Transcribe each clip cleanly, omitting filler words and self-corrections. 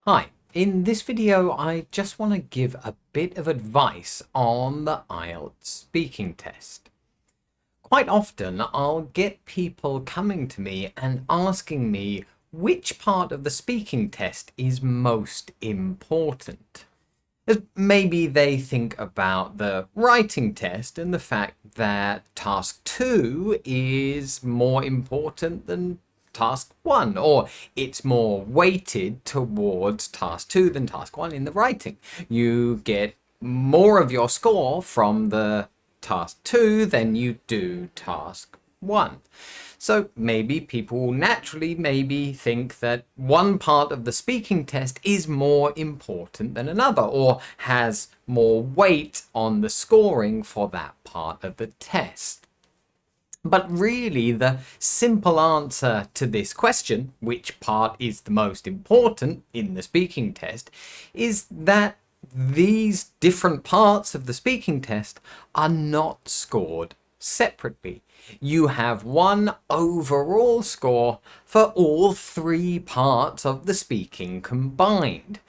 Hi, in this video I just want to give a bit of advice on the IELTS speaking test. Quite often I'll get people coming to me and asking me which part of the speaking test is most important. As maybe they think about the writing test and the fact that task 2 is more important than task 1, or it's more weighted towards task 2 than task 1 in the writing. You get more of your score from the task 2 than you do task 1. So maybe people naturally think that one part of the speaking test is more important than another, or has more weight on the scoring for that part of the test. But really, the simple answer to this question, which part is the most important in the speaking test, is that these different parts of the speaking test are not scored separately. You have one overall score for all three parts of the speaking combined.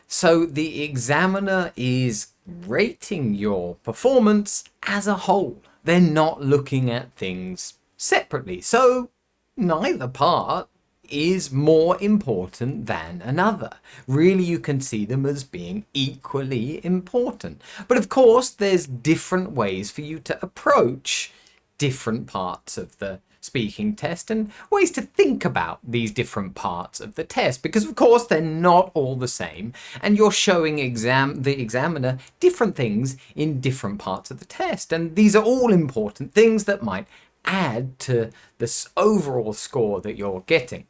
So the examiner is rating your performance as a whole. They're not looking at things separately. So neither part is more important than another. Really, you can see them as being equally important. But of course, there's different ways for you to approach different parts of the speaking test and ways to think about these different parts of the test, because of course they're not all the same and you're showing the examiner different things in different parts of the test, and these are all important things that might add to this overall score that you're getting.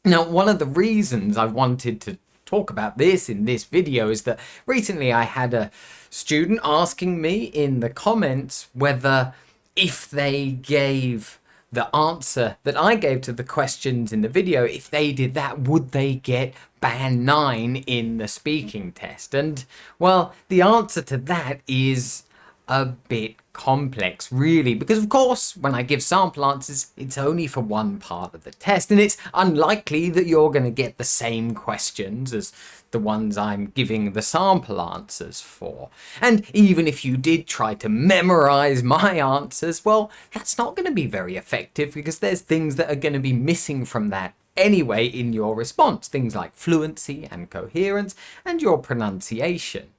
Now, one of the reasons I wanted to talk about this in this video is that recently I had a student asking me in the comments whether if they gave the answer that I gave to the questions in the video, if they did that, would they get band 9 in the speaking test? And well, the answer to that is a bit complex, really, because of course when I give sample answers, it's only for one part of the test, and it's unlikely that you're going to get the same questions as the ones I'm giving the sample answers for. And even if you did try to memorize my answers, well, that's not going to be very effective, because there's things that are going to be missing from that anyway in your response, things like fluency and coherence and your pronunciation.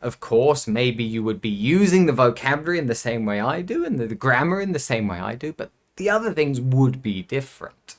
Of course, maybe you would be using the vocabulary in the same way I do and the grammar in the same way I do, but the other things would be different.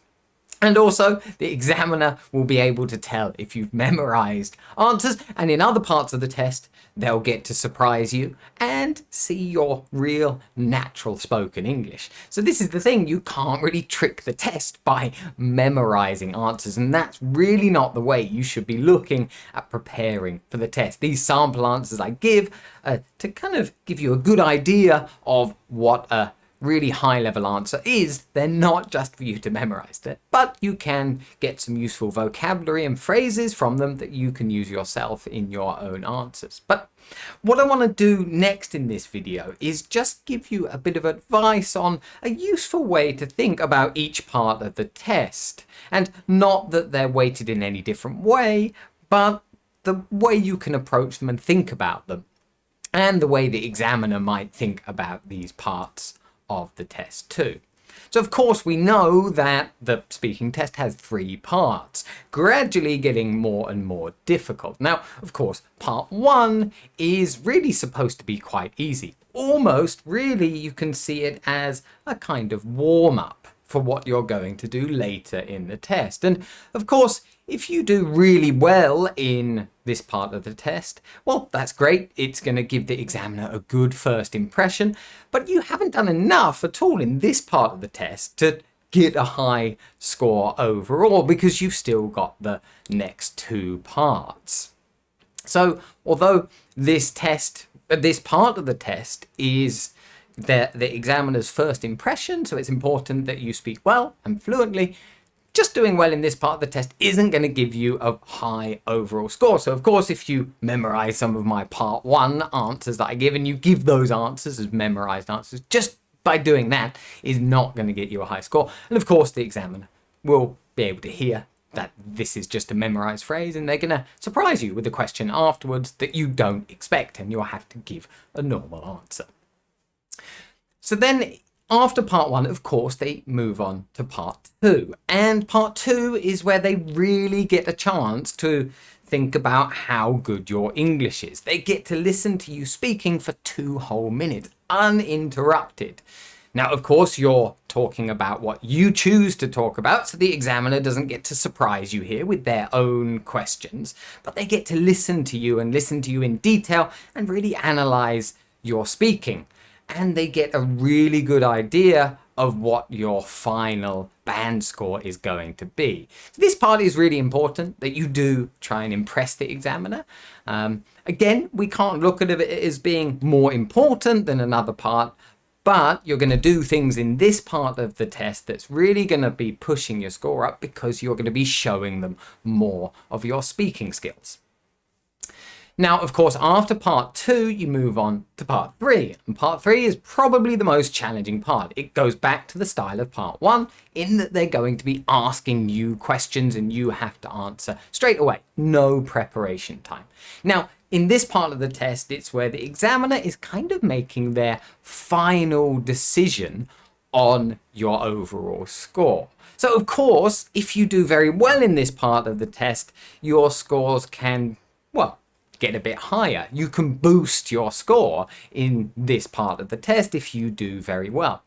And also, the examiner will be able to tell if you've memorized answers, and in other parts of the test, they'll get to surprise you and see your real natural spoken English. So this is the thing, you can't really trick the test by memorizing answers, and that's really not the way you should be looking at preparing for the test. These sample answers I give to kind of give you a good idea of what a really high level answer is. They're not just for you to memorize it, but you can get some useful vocabulary and phrases from them that you can use yourself in your own answers. But what I want to do next in this video is just give you a bit of advice on a useful way to think about each part of the test, and not that they're weighted in any different way, but the way you can approach them and think about them, and the way the examiner might think about these parts of the test too. So of course we know that the speaking test has 3 parts, gradually getting more and more difficult. Now, of course, part 1 is really supposed to be quite easy. Almost, really, you can see it as a kind of warm-up for what you're going to do later in the test. And of course, if you do really well in this part of the test, well, that's great. It's going to give the examiner a good first impression, but you haven't done enough at all in this part of the test to get a high score overall, because you've still got the next 2 parts. So although this part of the test is the examiner's first impression, so it's important that you speak well and fluently, just doing well in this part of the test isn't going to give you a high overall score. So of course, if you memorize some of my part 1 answers that I give, and you give those answers as memorized answers, just by doing that is not going to get you a high score. And of course, the examiner will be able to hear that this is just a memorized phrase, and they're going to surprise you with a question afterwards that you don't expect, and you'll have to give a normal answer. So then after part 1, of course, they move on to part 2. And part 2 is where they really get a chance to think about how good your English is. They get to listen to you speaking for 2 whole minutes, uninterrupted. Now, of course, you're talking about what you choose to talk about, so the examiner doesn't get to surprise you here with their own questions, but they get to listen to you and listen to you in detail and really analyze your speaking. And they get a really good idea of what your final band score is going to be. So this part is really important, that you do try and impress the examiner. Again, we can't look at it as being more important than another part, but you're going to do things in this part of the test that's really going to be pushing your score up, because you're going to be showing them more of your speaking skills. Now, of course, after part 2, you move on to part 3. And part 3 is probably the most challenging part. It goes back to the style of part 1 in that they're going to be asking you questions and you have to answer straight away. No preparation time. Now, in this part of the test, it's where the examiner is kind of making their final decision on your overall score. So, of course, if you do very well in this part of the test, your scores can, well, get a bit higher. You can boost your score in this part of the test if you do very well.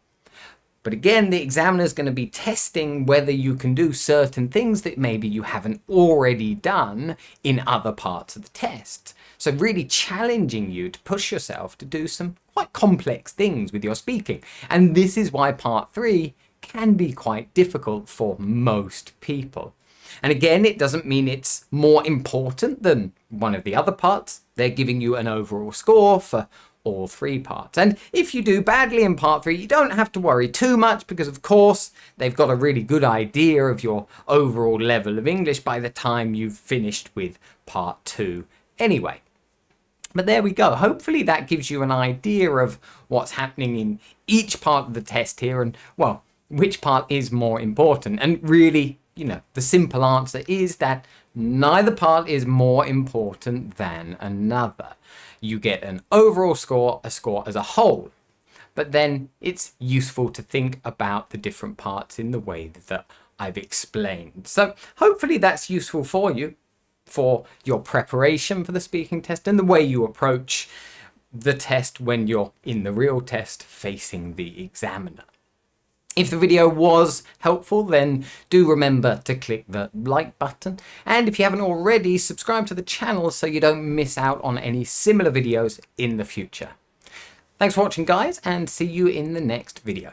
But again, the examiner is going to be testing whether you can do certain things that maybe you haven't already done in other parts of the test. So really challenging you to push yourself to do some quite complex things with your speaking. And this is why part 3 can be quite difficult for most people. And again, it doesn't mean it's more important than one of the other parts. They're giving you an overall score for all 3 parts. And if you do badly in part 3, you don't have to worry too much, because of course they've got a really good idea of your overall level of English by the time you've finished with part 2 anyway. But there we go. Hopefully that gives you an idea of what's happening in each part of the test here, and, well, which part is more important. And really, you know, the simple answer is that neither part is more important than another. You get an overall score, a score as a whole. But then it's useful to think about the different parts in the way that I've explained. So hopefully that's useful for you, for your preparation for the speaking test and the way you approach the test when you're in the real test facing the examiner. If the video was helpful, then do remember to click the like button. And if you haven't already, subscribe to the channel so you don't miss out on any similar videos in the future. Thanks for watching, guys, and see you in the next video.